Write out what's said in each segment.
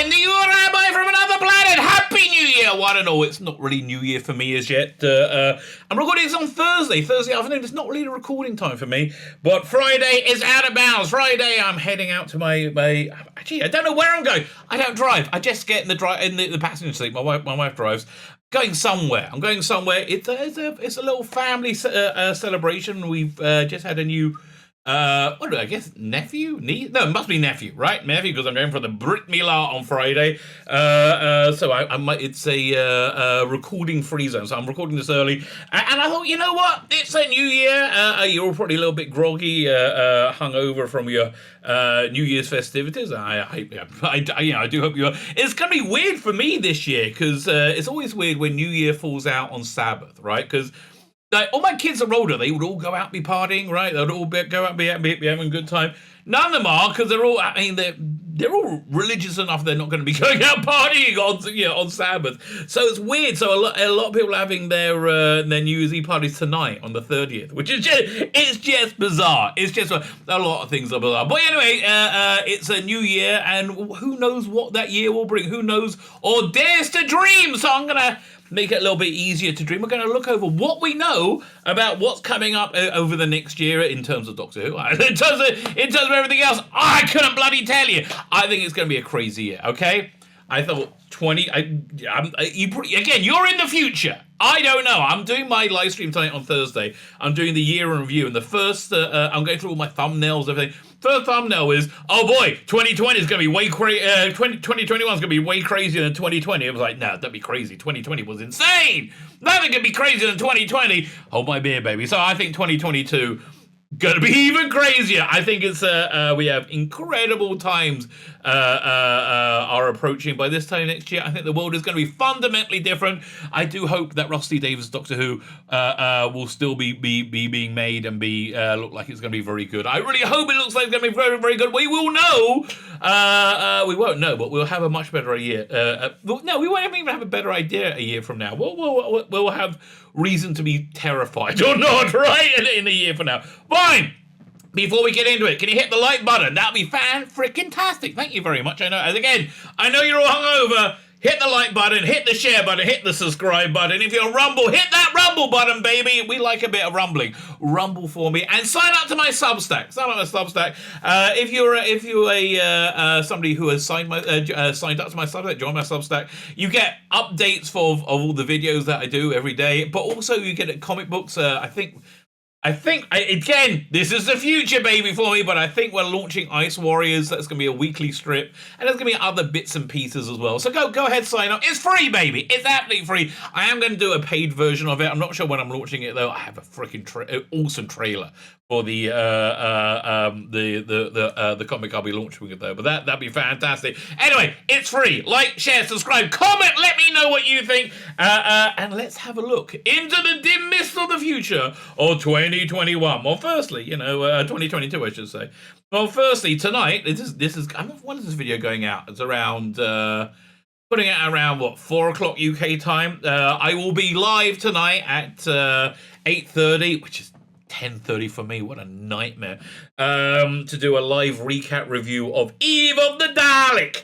Lebetkin, the Rabbi from another planet. Happy New Year! Well, I don't know, it's not really New Year for me as yet. I'm recording this on Thursday afternoon. It's not really a recording time for me, but Friday is out of bounds. Friday, I'm heading out to my actually, I don't know where I'm going. I don't drive. I just get in the passenger seat. My wife drives. I'm going somewhere. It's a little family celebration. We've just had a new nephew? No, it must be nephew, right? Nephew, because I'm going for the Brit Milah on Friday. So it's a recording free zone. So I'm recording this early. And I thought, you know what? It's a new year. You're all probably a little bit groggy, hungover from your New Year's festivities. I do hope you are. It's going to be weird for me this year, because it's always weird when New Year falls out on Sabbath, right? Because all my kids are older. They would all go out and be partying, right? They'd all go out and be having a good time. None of them are, because they're all religious enough. They're not going to be going out partying on Sabbath. So it's weird. So a lot of people are having their New Year's Eve parties tonight on the 30th, which is just bizarre. It's just a lot of things are bizarre. But anyway, it's a new year, and who knows what that year will bring? Who knows or dares to dream? So I'm gonna make it a little bit easier to dream. We're going to look over what we know about what's coming up over the next year in terms of Doctor Who. In terms of everything else, I couldn't bloody tell you. I think it's going to be a crazy year, okay? I thought 20... again, you're in the future. I don't know. I'm doing my live stream tonight on Thursday. I'm doing the year in review, and the first... I'm going through all my thumbnails, everything. First thumbnail is, oh boy, 2020 is going to be way crazy. 2021 is going to be way crazier than 2020. It was like, no, don't be crazy. 2020 was insane. Nothing can be crazier than 2020. Hold my beer, baby. So I think 2022 going to be even crazier. I think it's we have incredible times are approaching. By this time next year, I think the world is going to be fundamentally different. I do hope that Rusty Davies' Doctor Who will still be being made and be look like it's going to be very good. I really hope it looks like it's going to be very, very good. We will know. We won't know, but we'll have a much better year. No, we won't even have a better idea a year from now. We'll have reason to be terrified or not, right? In a year from now. Fine. Before we get into it, can you hit the like button? That'd be fan-freaking-tastic. Thank you very much. I know you're all hungover. Hit the like button, hit the share button, hit the subscribe button. If you're Rumble, hit that Rumble button, baby. We like a bit of rumbling. Rumble for me, and sign up to my Substack. If you're somebody who has signed up to my Substack, join my Substack. You get updates of all the videos that I do every day, but also you get comic books. I think, again, this is the future, baby, for me, but I think we're launching Ice Warriors. That's going to be a weekly strip, and there's going to be other bits and pieces as well. So go ahead, sign up. It's free, baby. It's absolutely free. I am going to do a paid version of it. I'm not sure when I'm launching it, though. I have a freaking awesome trailer for the comic I'll be launching it, though. But that'd be fantastic. Anyway, it's free. Like, share, subscribe, comment. Let me know what you think. And let's have a look into the dim mist of the future of 2021. Well, firstly, 2022, I should say. Well, firstly, tonight, this is. When is this video going out? It's around. Putting it around 4 o'clock UK time. I will be live tonight at 8:30, which is 10:30 for me. What a nightmare. To do a live recap review of Eve of the Dalek.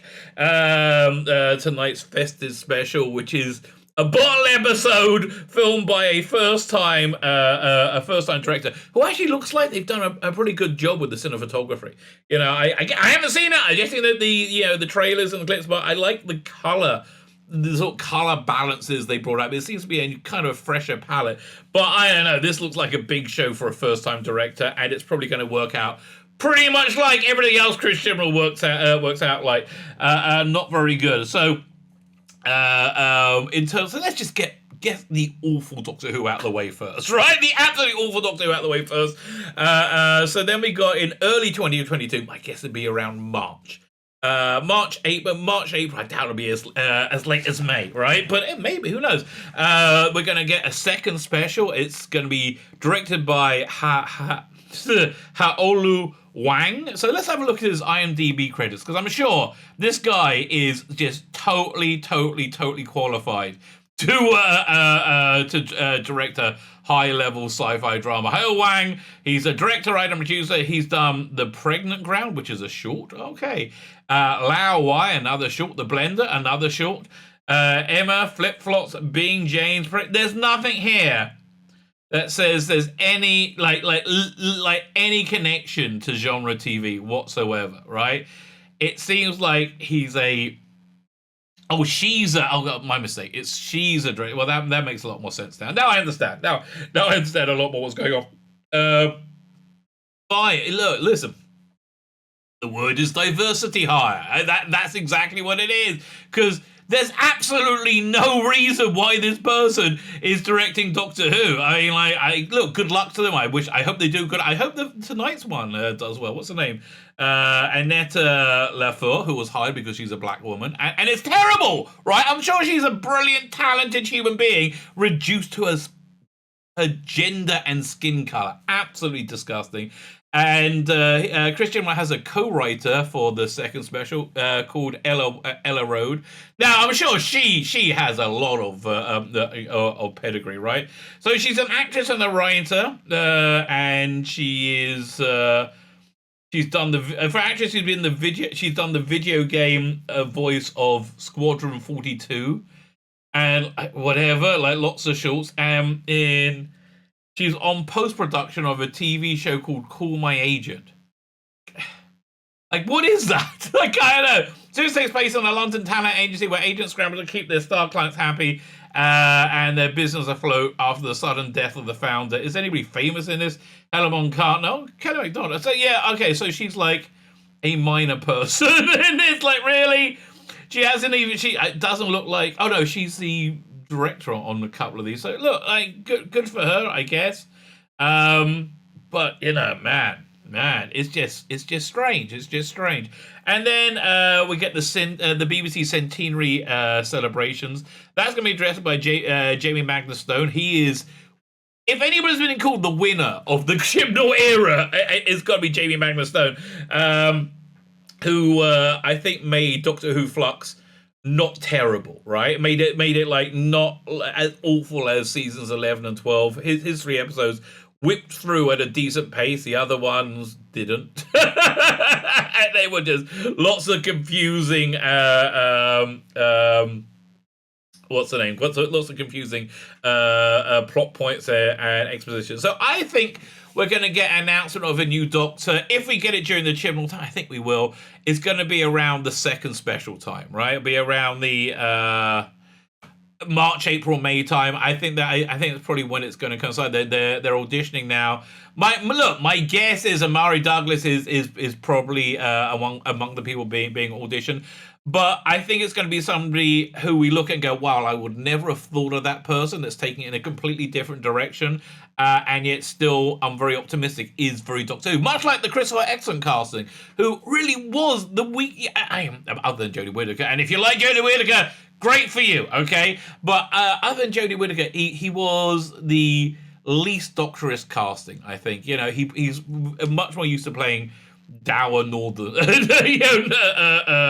Tonight's festive special, which is a bottle episode filmed by a first-time director who actually looks like they've done a pretty good job with the cinematography. I haven't seen it. I just seen the trailers and the clips, but I like the color. The sort of colour balances they brought up. It seems to be a kind of fresher palette. But I don't know, this looks like a big show for a first-time director, and it's probably going to work out pretty much like everything else Chris Shimroll works out like. Not very good. So, let's just get the awful Doctor Who out of the way first, right? The absolutely awful Doctor Who out of the way first. So then we got in early 2022, I guess it'd be around March. March, April, I doubt it'll be as late as May, right? But maybe, who knows? We're going to get a second special. It's going to be directed by Haolu Wang. So let's have a look at his IMDb credits, because I'm sure this guy is just totally qualified to direct a high-level sci-fi drama. Hao Wang, he's a director, writer, and producer. He's done The Pregnant Ground, which is a short. Okay. Lao Wai, another short. The Blender, another short. Emma, Flip Flops, Being James. There's nothing here that says there's any like any connection to genre TV whatsoever, right? It seems like he's a my mistake. She's a director. Well, that makes a lot more sense now. Now I understand. Now I understand a lot more what's going on. Look, listen. The word is diversity hire. That's exactly what it is. Because there's absolutely no reason why this person is directing Doctor Who. I mean, look, good luck to them. I hope they do good. I hope tonight's one does well. What's her name? Annette Lafleur, who was hired because she's a black woman. And it's terrible, right? I'm sure she's a brilliant, talented human being, reduced to her gender and skin color. Absolutely disgusting. And Christian has a co-writer for the second special called Ella Road. Now, I'm sure she has a lot of pedigree, right? So she's an actress and a writer, and she is she's done for actress. She's done the video game voice of Squadron 42 and whatever, like lots of shorts. She's on post-production of a TV show called Call My Agent. Like, what is that? Like, I don't know. Series takes place on a London talent agency where agents scramble to keep their star clients happy and their business afloat after the sudden death of the founder. Is anybody famous in this? Helen Bonham Carter? No, Kelly MacDonald. So, yeah, okay, so she's like a minor person. And it's like, really? She doesn't look like... Oh, no, she's the director on a couple of these, so look, like good for her, I guess. But you know, man, it's just strange. It's just strange. And then we get the BBC Centenary celebrations. That's going to be directed by Jamie Magnus Stone. He is, if anybody's been called the winner of the Chibnall era, it's got to be Jamie Magnus Stone, who I think made Doctor Who Flux not terrible, right? Made it like not as awful as seasons 11 and 12. His 3 episodes whipped through at a decent pace. The other ones didn't. And they were just lots of confusing what's the name? Lots of confusing plot points there and exposition. So I think we're going to get an announcement of a new Doctor. If we get it during the Chibnall time, I think we will. It's going to be around the second special time, right? It'll be around the March, April, May time. I think that's probably when it's going to coincide. They're auditioning now. My guess is Amari Douglas is probably among the people being auditioned. But I think it's going to be somebody who we look at and go, wow, I would never have thought of that person that's taking it in a completely different direction. And yet still, I'm very optimistic, is very Doctor Who. Much like the Christopher Eccleston casting, who really was the weak... other than Jodie Whittaker. And if you like Jodie Whittaker, great for you, okay? But other than Jodie Whittaker, he was the least Doctorist casting, I think. You know, he's much more used to playing dour northern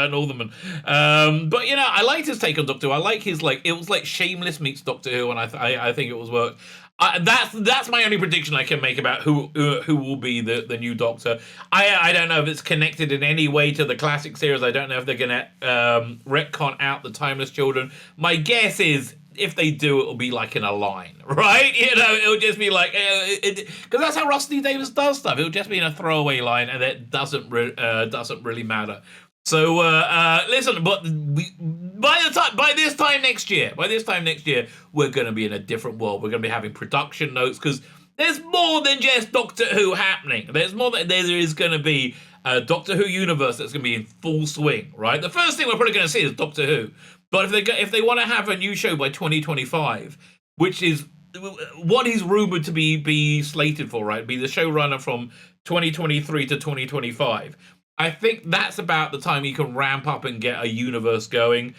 northerman, but you know, I liked his take on Doctor Who. I like his it was like Shameless meets Doctor Who, and I think it was worked. That's my only prediction I can make about who will be the new Doctor. I don't know if it's connected in any way to the classic series. I don't know if they're gonna retcon out the Timeless Children. My guess is, if they do, it'll be like in a line, right? You know, it'll just be like, because that's how Rusty Davies does stuff. It'll just be in a throwaway line, and it doesn't really matter. So listen, but by this time next year, we're going to be in a different world. We're going to be having production notes, because there's more than just Doctor Who happening. There's more than there is going to be a Doctor Who universe that's going to be in full swing, right? The first thing we're probably going to see is Doctor Who. But if they want to have a new show by 2025, which is what he's rumored to be slated for, right? Be the showrunner from 2023 to 2025. I think that's about the time he can ramp up and get a universe going.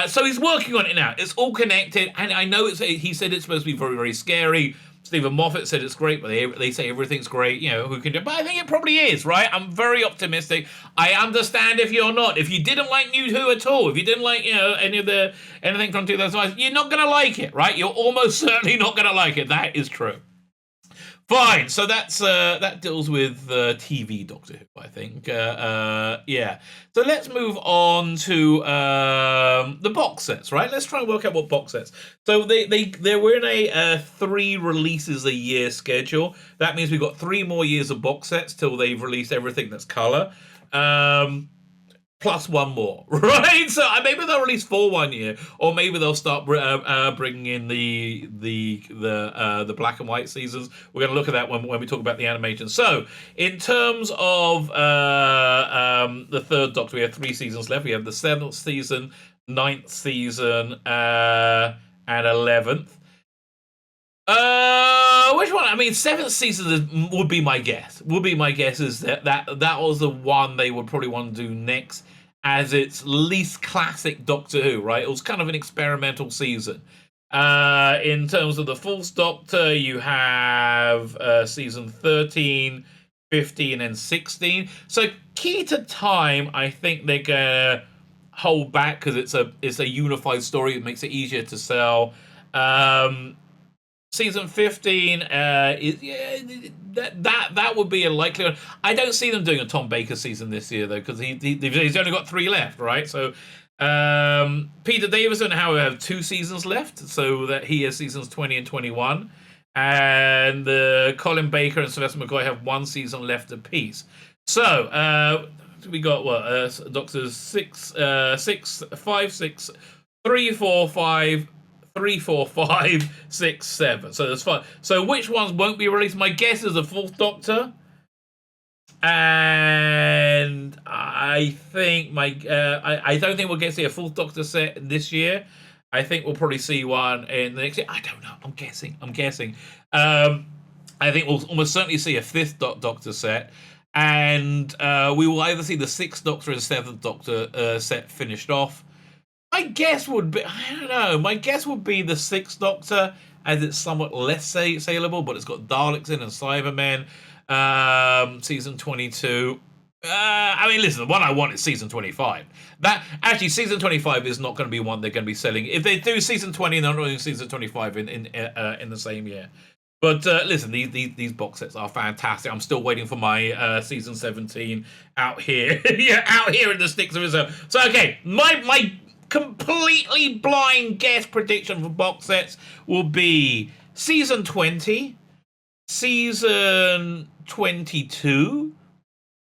So he's working on it now. It's all connected, and I know he said it's supposed to be very, very scary. Stephen Moffat said it's great, but they say everything's great. Who can do it? But I think it probably is, right? I'm very optimistic. I understand if you're not. If you didn't like New Who at all, if you didn't like, anything from 2005, you're not going to like it, right? You're almost certainly not going to like it. That is true. Fine, so that deals with TV Doctor Who, I think. Yeah. So let's move on to the box sets, right? Let's try and work out what box sets. So they were in a 3 releases a year schedule. That means we've got 3 more years of box sets till they've released everything that's color. Plus 1 more, right? So maybe they'll release 4 one year, or maybe they'll start bringing in the black and white seasons. We're going to look at that when we talk about the animation. So, in terms of the third Doctor, we have 3 seasons left. We have the 7th season, 9th season, and 11th. Which one? I mean, 7th season would be my guess. Is that was the one they would probably want to do next, as its least classic Doctor Who, right? It was kind of an experimental season. In terms of the Fourth Doctor, you have season 13, 15, and 16. So key to time, I think they're gonna hold back because it's a unified story. It makes it easier to sell. Season 15 that would be a likelihood. I don't see them doing a Tom Baker season this year though, because he's only got 3 left, right? So Peter Davison, however, have 2 seasons left, so that he has seasons 20 and 21, and Colin Baker and Sylvester McCoy have 1 season left apiece. So we got what Doctors 6, 5, 6, 3, 4, 5. 3, 4, 5, 6, 7. So there's 5. So which ones won't be released? My guess is the Fourth Doctor, and I think I don't think we'll get to see a Fourth Doctor set this year. I think we'll probably see one in the next year. I don't know. I'm guessing. I think we'll almost certainly see a 5th Doctor set, and we will either see the 6th Doctor and 7th Doctor set finished off. My guess would be, I don't know, my guess would be the 6th Doctor, as it's somewhat less saleable, but it's got Daleks in and Cybermen. Season 22. I mean, listen, the one I want is season 25. Season 25 is not going to be one they're going to be selling. If they do season 20, they're not doing season 25 in the same year. But listen, these box sets are fantastic. I'm still waiting for my season 17 out here. Yeah, out here in the sticks of itself. So, okay, my completely blind guess prediction for box sets will be season 20, season 22,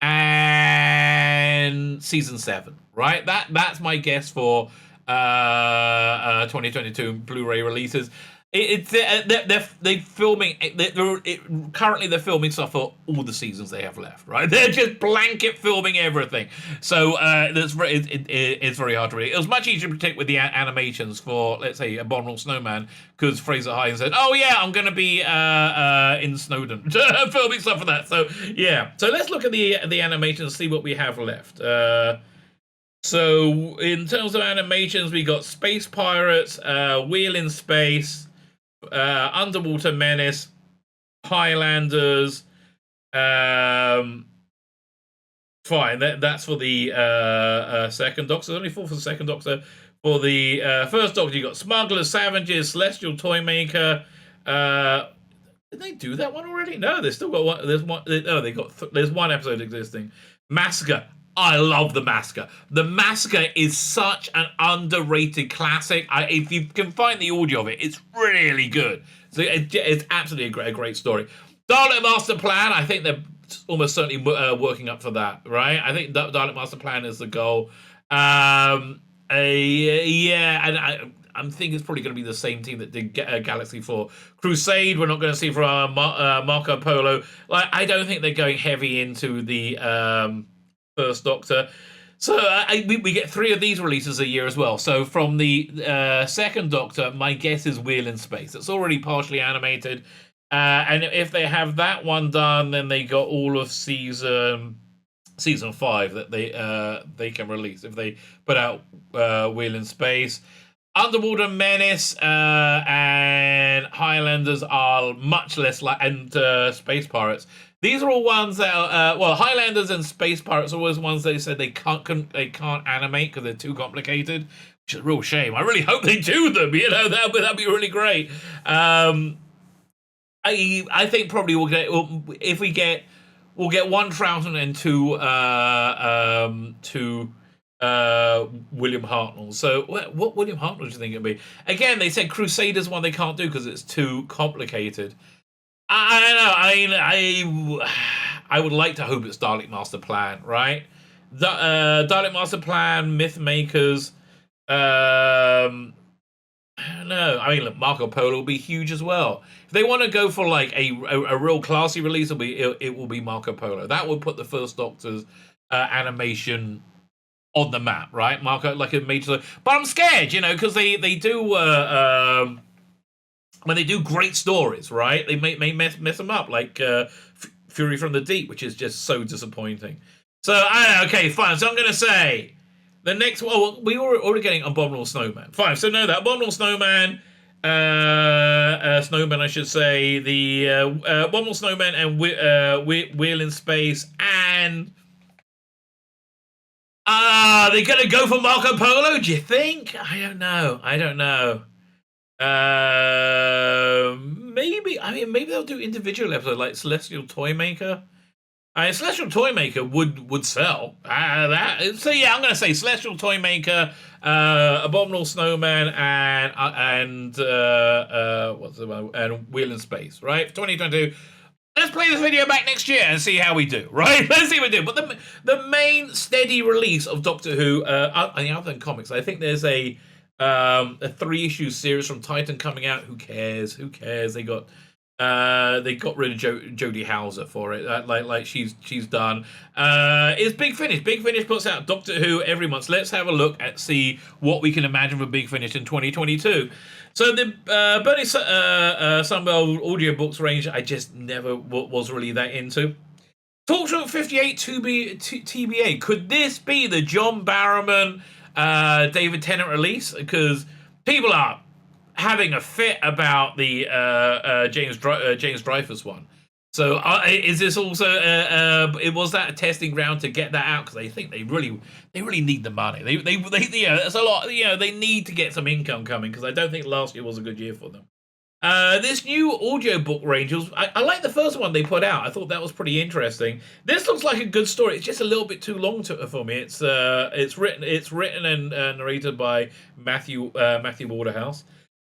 and season 7. Right? That's my guess for 2022 Blu-ray releases. They're filming. Currently, they're filming stuff for all the seasons they have left. Right? They're just blanket filming everything. So it's very hard to read. It was much easier to predict with the animations for, let's say, Abominable Snowman, because Fraser Hines said, "Oh yeah, I'm going to be in Snowdon filming stuff for that." So yeah. So let's look at the animations and see what we have left. So in terms of animations, we got Space Pirates, Wheel in Space, Underwater Menace, Highlanders. Fine, that's for the second Doctor. There's only 4 for the second Doctor. For the first Doctor, you got Smugglers, Savages, Celestial Toymaker. Did they do that one already? No, they still got one. There's one. No, there's one episode existing. Massacre. I love the Massacre. The Massacre is such an underrated classic. If you can find the audio of it, it's really good. So it's absolutely a great story. Dalek Master Plan, I think they're almost certainly working up for that, right? I think Dalek Master Plan is the goal. Yeah, and I'm thinking it's probably going to be the same team that did Galaxy 4. Crusade, we're not going to see for Marco Polo. I don't think they're going heavy into the First Doctor. So we get 3 of these releases a year as well. So from the second Doctor, my guess is Wheel in Space. It's already partially animated. And if they have that one done, then they got all of season 5 that they can release if they put out Wheel in Space. Underwater Menace and Highlanders are much less like, and Space Pirates. These are all ones that are, well, Highlanders and Space Pirates are always ones they said they can't animate because they're too complicated, which is a real shame. I really hope they do them. You know, that'd be really great. I think probably we'll get we'll get one Troughton and two William Hartnell. So what William Hartnell do you think it'd be? Again, they said Crusaders one they can't do because it's too complicated. I don't know. I would like to hope it's Dalek Master Plan, right? Dalek Master Plan, Myth Makers. I don't know. I mean, look, Marco Polo will be huge as well. If they want to go for like a real classy release, it will be Marco Polo. That would put the First Doctor's animation on the map, right? Marco, like a major. But I'm scared, you know, because they do. When they do great stories, right? They may mess them up, like Fury from the Deep, which is just so disappointing. So, okay, fine. So I'm going to say the next one. Well, we were already getting Abominable Snowman. Fine. So no, that Abominable Snowman, Snowman, I should say, the Abominable Snowman and Wheel in Space, and they're going to go for Marco Polo. Do you think? I don't know. Maybe. I mean, maybe they'll do individual episodes like Celestial Toymaker. Celestial Toymaker would sell. So yeah, I'm gonna say Celestial Toymaker, Abominable Snowman, and what's the one? And Wheel in Space, right? 2022. Let's play this video back next year and see how we do, right? Let's see how we do. But the main steady release of Doctor Who, other than comics, I think there's a 3-issue series from Titan coming out. Who cares? They got rid of Jodie Hauser for it. Like she's done. It's Big Finish. Big Finish puts out Doctor Who every month. So let's have a look at see what we can imagine for Big Finish in 2022. So the Bernie Sunbell audiobooks range, I just never was really that into. Talk Show 58 TBA. Could this be the John Barrowman, David Tennant release? Because people are having a fit about the James Dreyfus one. So is this also was that a testing ground to get that out? Because they think they really need the money. They it's a lot. They need to get some income coming, because I don't think last year was a good year for them. This new audiobook range, I like the first one they put out. I thought that was pretty interesting. This looks like a good story. It's just a little bit too long for me. It's written and narrated by Matthew Waterhouse.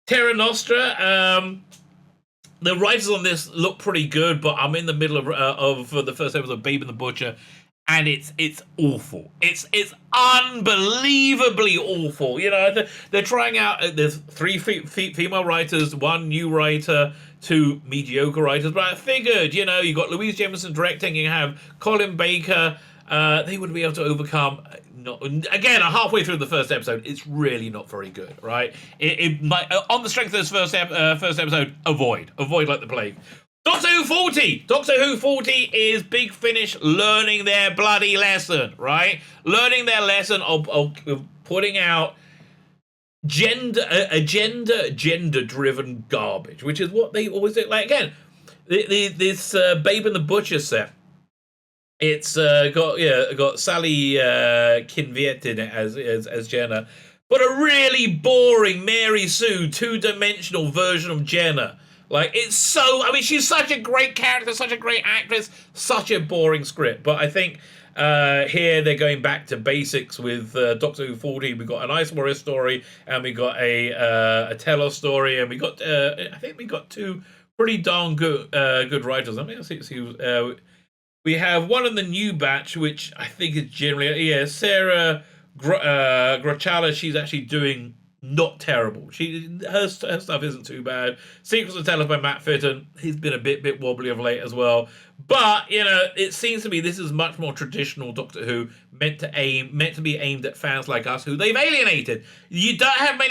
Terra Nostra. The writers on this look pretty good, but I'm in the middle of the first episode of Babe and the Butcher, and it's awful. It's unbelievably awful. You know, they're trying out. There's 3 female writers, 1 new writer, 2 mediocre writers. But I figured, you got Louise Jemison directing, you have Colin Baker. They would be able to overcome. Again, halfway through the first episode, it's really not very good, right? It might, on the strength of this first episode, avoid like the plague. Doctor Who 40! Doctor Who 40 is Big Finish learning their bloody lesson, right? Learning their lesson of putting out gender-driven garbage, which is what they always do. Like, again, this Babe and the Butcher set, it's got Sally Kinviet in it as Jenna, but a really boring Mary Sue 2-dimensional version of Jenna. Like, it's so... I mean, she's such a great character, such a great actress, such a boring script. But I think here they're going back to basics with Doctor Who 40. We got an Ice Warrior story, and we got a Telos story, and we got... I think we got 2 pretty darn good writers. I mean, let's see we have one in the new batch, which I think is generally... Sarah Grachala, she's actually doing... not terrible. Her stuff isn't too bad. Sequels to Tell Us by Matt Fitton. He's been a bit wobbly of late as well. But it seems to me this is much more traditional Doctor Who, meant to be aimed at fans like us who they've alienated. You don't have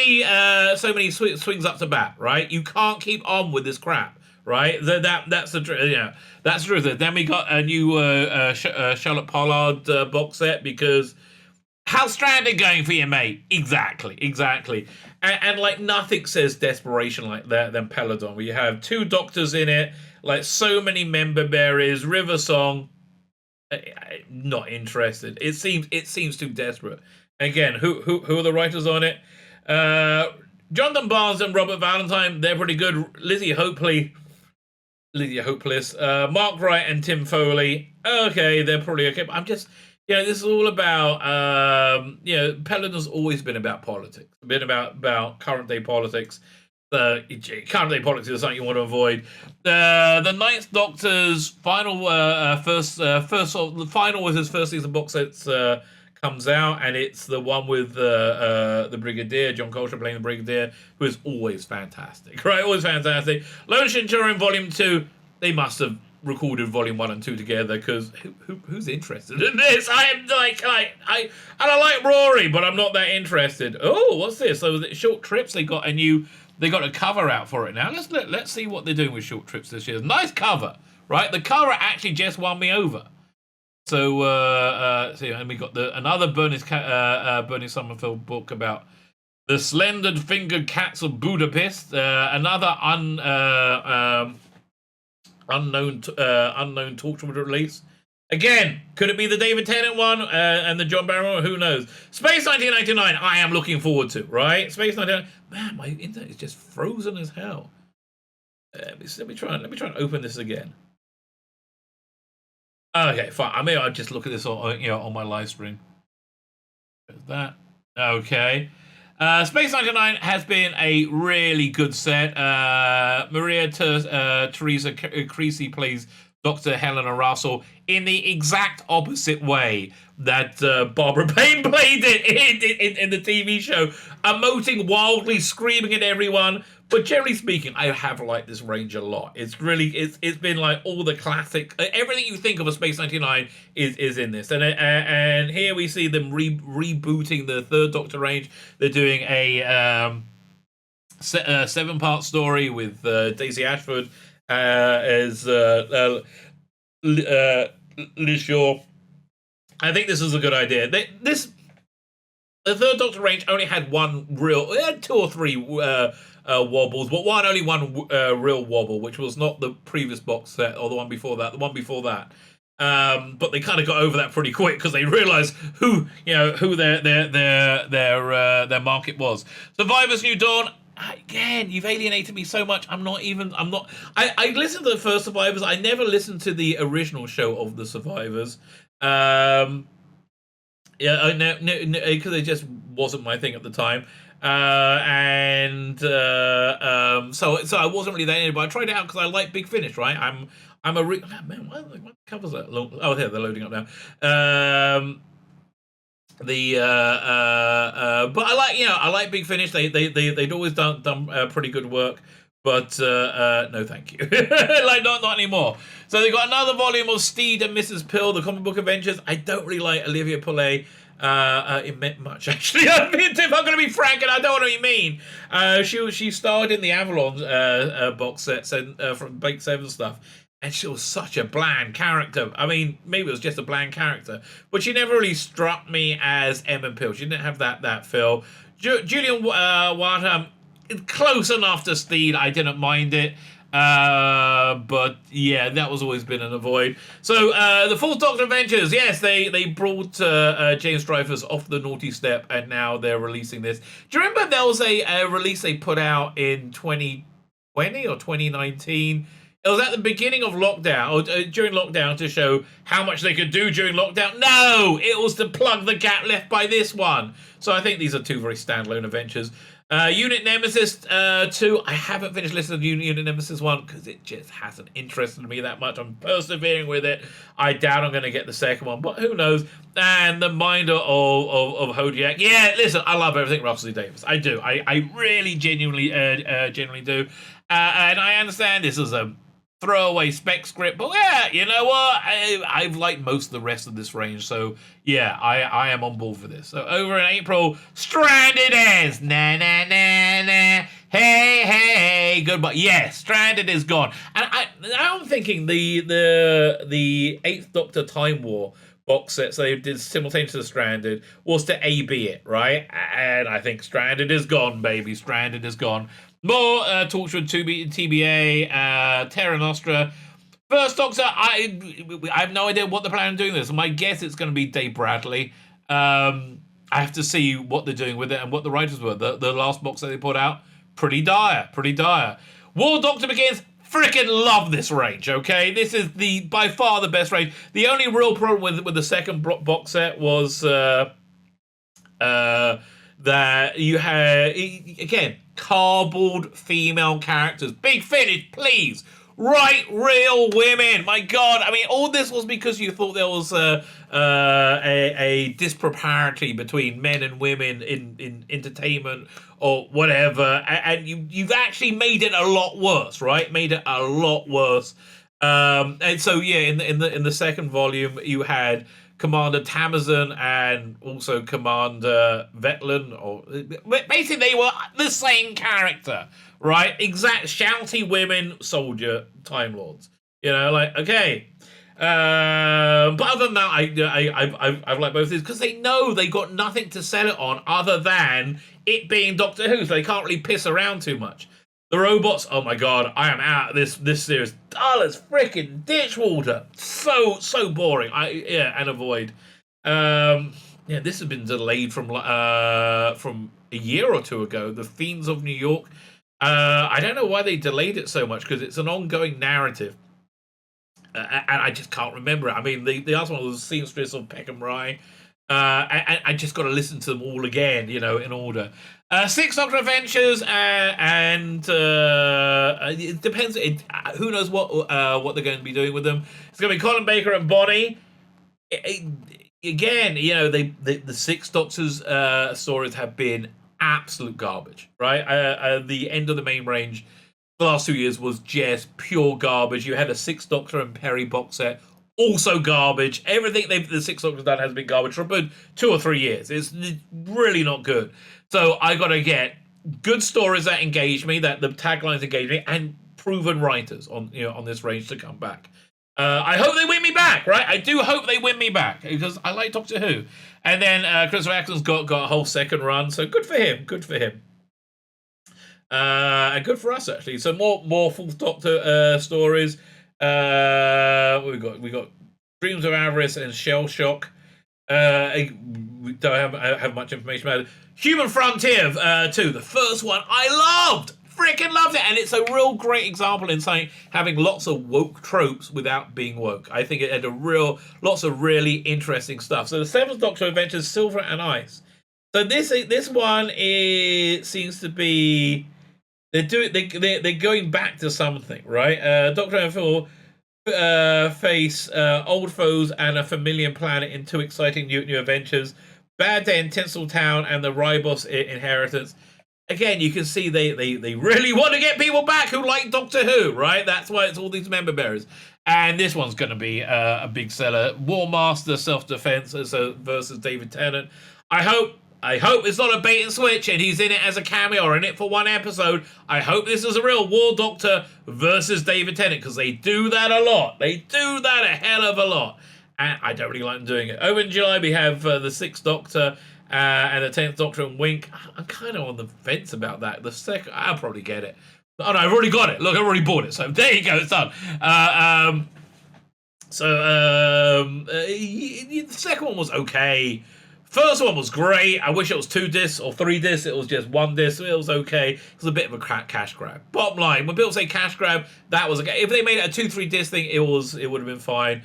so many swings up to bat, right? You can't keep on with this crap, right? That's the truth. That's the truth. Then we got a new Charlotte Pollard box set, because How's Stranded going for you, mate? Exactly. And like nothing says desperation like that than Peladon, where you have two doctors in it, like so many member berries, River Song. Not interested. It seems too desperate. Again, who are the writers on it? Jonathan Barnes and Robert Valentine, they're pretty good. Lydia Hopeless, Mark Wright and Tim Foley. Okay, they're probably okay. But I'm just, this is all about, Peladon's always been about politics, been about current day politics. Current day politics is something you want to avoid. The Ninth Doctor's final, the final was his first season box set. Comes out, and it's the one with the Brigadier, John Coltrane playing the Brigadier, who is always fantastic, right? Always fantastic. Lone Centurion Volume 2, they must have recorded Volume 1 and 2 together, because who's interested in this? I like Rory, but I'm not that interested. Oh, what's this? So Short Trips, they got a cover out for it now. Let's see what they're doing with Short Trips this year. Nice cover, right? The cover actually just won me over. So, and we got another Bernie Sommerfeld book about the slendered-fingered cats of Budapest. Another unknown Torchwood release. Again, could it be the David Tennant one and the John Barrymore one? Who knows? Space 1999. I am looking forward to. Right, Space 1999. Man, my internet is just frozen as hell. Let me try and open this again. Okay, fine. Maybe I'll just look at this on my live stream. There's that. Okay. Space 99 has been a really good set. Maria Teresa Creasy plays Dr. Helena Russell in the exact opposite way that Barbara Payne played it in the TV show, emoting wildly, screaming at everyone. But generally speaking, I have liked this range a lot. It's been like all the classic, everything you think of a Space 99 is in this. And here we see them rebooting the Third Doctor range. They're doing a 7-part story with Daisy Ashford as Liz Shaw. I think this is a good idea. The Third Doctor range only had it had 2 or 3 wobbles, but only one real wobble, which was not the previous box set or the one before that. But they kind of got over that pretty quick because they realized who their market was. Survivors New Dawn. Again, you've alienated me so much. I listened to the first Survivors. I never listened to the original show of the Survivors. Because it just wasn't my thing at the time. So I wasn't really that into it, but I tried it out because I like Big Finish, right? Man, why the covers that long? Oh, here they're loading up now. But I like Big Finish. They'd always done pretty good work. But no, thank you. Not anymore. So they got another volume of Steed and Mrs. Pill, the comic book adventures. I don't really like Olivia Poulet. It meant much, actually. If I'm going to be frank, and I don't want to be mean. She starred in the Avalon box sets and from Blake Seven stuff, and she was such a bland character. I mean, maybe it was just a bland character, but she never really struck me as Emma Pill. She didn't have that feel. Julian Wadham, close enough to Steed. I didn't mind it. But yeah, that was always been an avoid. So the Fourth Doctor Adventures, yes, they brought James Dreyfus off the naughty step, and now they're releasing this. Do you remember there was a release they put out in 2020 or 2019? It was at the beginning of lockdown, or during lockdown, to show how much they could do during lockdown. No, it was to plug the gap left by this one. So I think these are two very standalone adventures. Unit Nemesis 2, I haven't finished listening to Unit Nemesis 1 because it just hasn't interested me that much. I'm persevering with it. I doubt I'm going to get the second one, but who knows. And the Minder of Hodiak. Yeah, listen, I love everything Russell Davies. I do. I really genuinely do. And I understand this is a throwaway spec script, but yeah, you know what? I've liked most of the rest of this range, so yeah, I am on board for this. So over in April, Stranded ends. Na na na na. Hey, goodbye. Yes, Stranded is gone. And I'm thinking the Eighth Doctor Time War box sets they did simultaneously to Stranded was to A-B it, right? And I think Stranded is gone, baby. Stranded is gone. More Torchwood TBA, Terra Nostra. First Doctor, I have no idea what they're planning on doing this. My guess it's going to be Dave Bradley. I have to see what they're doing with it and what the writers were. The last box that they put out, pretty dire. War Doctor Begins. Freaking love this range, okay? This is by far the best range. The only real problem with the second box set was that you had, again, cardboard female characters. Big Finish, please. Write real women. My God. I mean, all this was because you thought there was a disproportionality between men and women in entertainment or whatever, and you've actually made it a lot worse, right? Made it a lot worse. And so yeah, in the second volume, you had Commander Tamazan and also Commander Vetlin, or basically they were the same character, right? Exact shouty women soldier Time Lords. You know, like, okay. But other than that, I've liked both of these because they know they got nothing to sell it on other than it being Doctor Who, so they can't really piss around too much. The robots, oh my God, I am out of this series. Dull as freaking ditch water. So boring. And avoid. This has been delayed from a year or two ago. The Fiends of New York. I don't know why they delayed it so much because it's an ongoing narrative. And I just can't remember it. I mean, the last one was the Seamstress of Peckham Rye. I just got to listen to them all again, you know, in order. Six Doctor Adventures, and it depends. Who knows what they're going to be doing with them? It's going to be Colin Baker and Bonnie. Again, you know, the Six Doctors stories have been absolute garbage, right? The end of the main range the last 2 years was just pure garbage. You had a Six Doctor and Perry box set, also garbage. Everything the Six Doctors done has been garbage for about 2 or 3 years. It's really not good. So I got to get good stories that engage me, that the taglines engage me, and proven writers on this range to come back. I hope they win me back, right? I do hope they win me back because I like Doctor Who. And then Christopher Eccleston's got a whole second run, so good for him. And good for us actually. So more Fourth Doctor stories. We got Dreams of Avarice and Shell Shock. We don't have much information about it. Human Frontier 2, the first one I freaking loved it, and it's a real great example in saying having lots of woke tropes without being woke. I think it had lots of really interesting stuff. So the Seventh Doctor Adventures, Silver and Ice. So this one seems to be they're going back to something, right? Doctor and Phil face old foes and a familiar planet in two exciting new adventures. Bad Day in Tinseltown and the Ribos Inheritance. Again, you can see they really want to get people back who like Doctor Who, right? That's why it's all these member bearers. And this one's going to be a big seller. War Master Self-Defense versus David Tennant. I hope it's not a bait and switch and he's in it as a cameo or in it for one episode. I hope this is a real War Doctor versus David Tennant, because they do that a lot. They do that a hell of a lot. And I don't really like them doing it. Over in July, we have the Sixth Doctor and the 10th Doctor and Wink. I'm kind of on the fence about that. The second, I'll probably get it. Oh no, I've already got it. Look, I've already bought it. So there you go, it's done. The second one was okay. First one was great. I wish it was 2 discs or 3 discs. It was just 1 disc. It was okay. It was a bit of a cash grab. Bottom line, when people say cash grab, that was okay. If they made it a 2-3 disc thing, it would have been fine.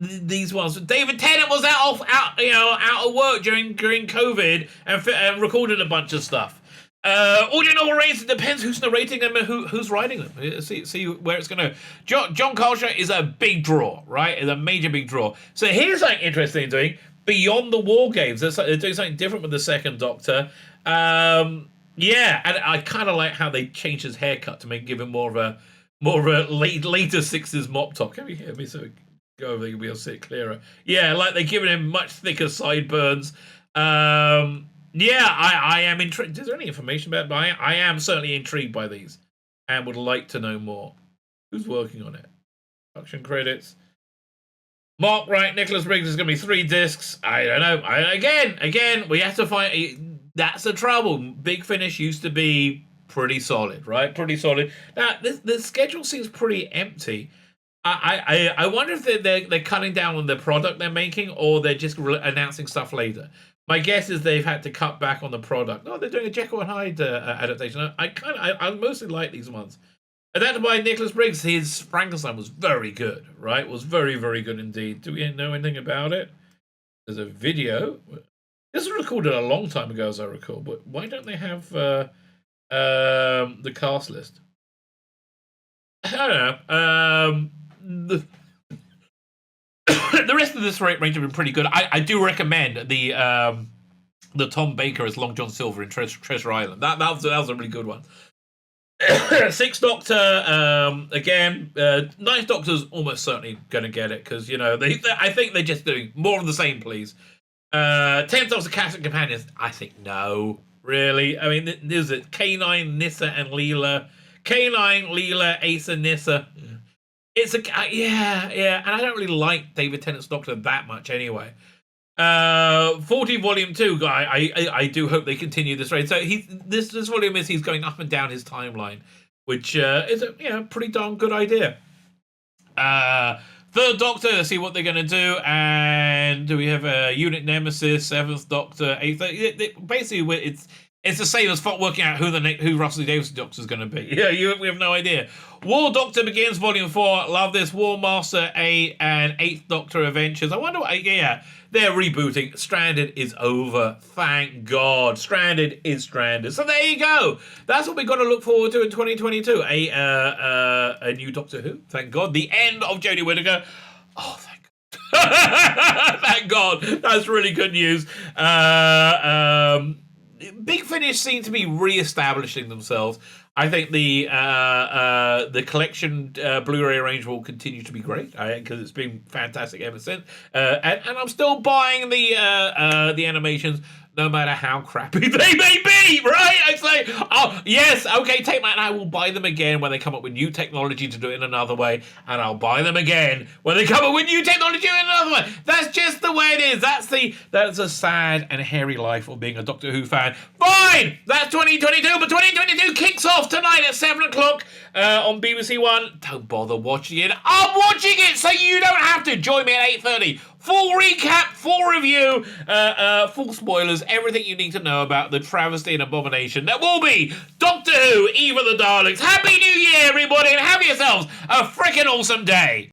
These ones, David Tennant was out of work during COVID and recorded a bunch of stuff. Audio novel rates, it depends who's narrating them and who's writing them. See where it's going to go. John Carter is a big draw, right? Is a major big draw. So here's something interesting doing. Beyond the War Games, they're doing something different with the Second Doctor. And I kind of like how they changed his haircut to give him more of a later 60s mop top. Can you hear me? So go over there, you'll be able to see it clearer. Yeah, like they're giving him much thicker sideburns. I am intrigued. Is there any information about it? I am certainly intrigued by these and would like to know more. Who's working on it? Production credits. Mark Wright, Nicholas Briggs is going to be 3 discs. I don't know. Again, we have to find. That's the trouble. Big Finish used to be pretty solid, right? Pretty solid. Now, the schedule seems pretty empty. I wonder if they're cutting down on the product they're making, or they're just announcing stuff later. My guess is they've had to cut back on the product. No, they're doing a Jekyll and Hyde adaptation. I mostly like these ones. Adapted by Nicholas Briggs, his Frankenstein was very good, right? Was very, very good indeed. Do we know anything about it? There's a video. This was recorded a long time ago, as I recall. But why don't they have the cast list? I don't know. The rest of this range have been pretty good. I do recommend the Tom Baker as Long John Silver in Treasure Island. That was a really good one. Sixth Doctor, again, Ninth Doctor's almost certainly going to get it because, I think they're just doing more of the same, please. 10th Doctor, Classic Companions, I think no, really. I mean, there's it, K9, Nyssa, and Leela. K9, Leela, Asa, Nyssa. It's yeah, and I don't really like David Tennant's Doctor that much anyway. 40 Volume 2, I do hope they continue this rate. So this volume he's going up and down his timeline, which is a pretty darn good idea. Third Doctor, let's see what they're going to do. And do we have a Unit Nemesis, Seventh Doctor, Eighth? Basically, it's the same as working out who Russell Davis's Doctor is going to be. Yeah, we have no idea. War Doctor Begins Volume 4. Love this. War Master 8 and 8th Doctor Adventures. I wonder they're rebooting. Stranded is over. Thank God. Stranded is stranded. So there you go. That's what we've got to look forward to in 2022. A new Doctor Who. Thank God. The end of Jodie Whittaker. Oh, thank God. Thank God. That's really good news. Big Finish seem to be re-establishing themselves. I think the collection Blu-ray range will continue to be great because it's been fantastic ever since. And I'm still buying the animations, no matter how crappy they may be, right? I say, oh, yes, okay, Take That, and I will buy them again when they come up with new technology to do it in another way, and I'll buy them again when they come up with new technology in another way. That's just the way it is. That's a sad and hairy life of being a Doctor Who fan. Fine! That's 2022, but 2022 kicks off tonight at 7 o'clock on BBC One. Don't bother watching it. I'm watching it so you don't have to. Join me at 8:30. Full recap, full review, full spoilers, everything you need to know about the travesty and abomination that will be Doctor Who, Eve of the Daleks. Happy New Year, everybody, and have yourselves a freaking awesome day.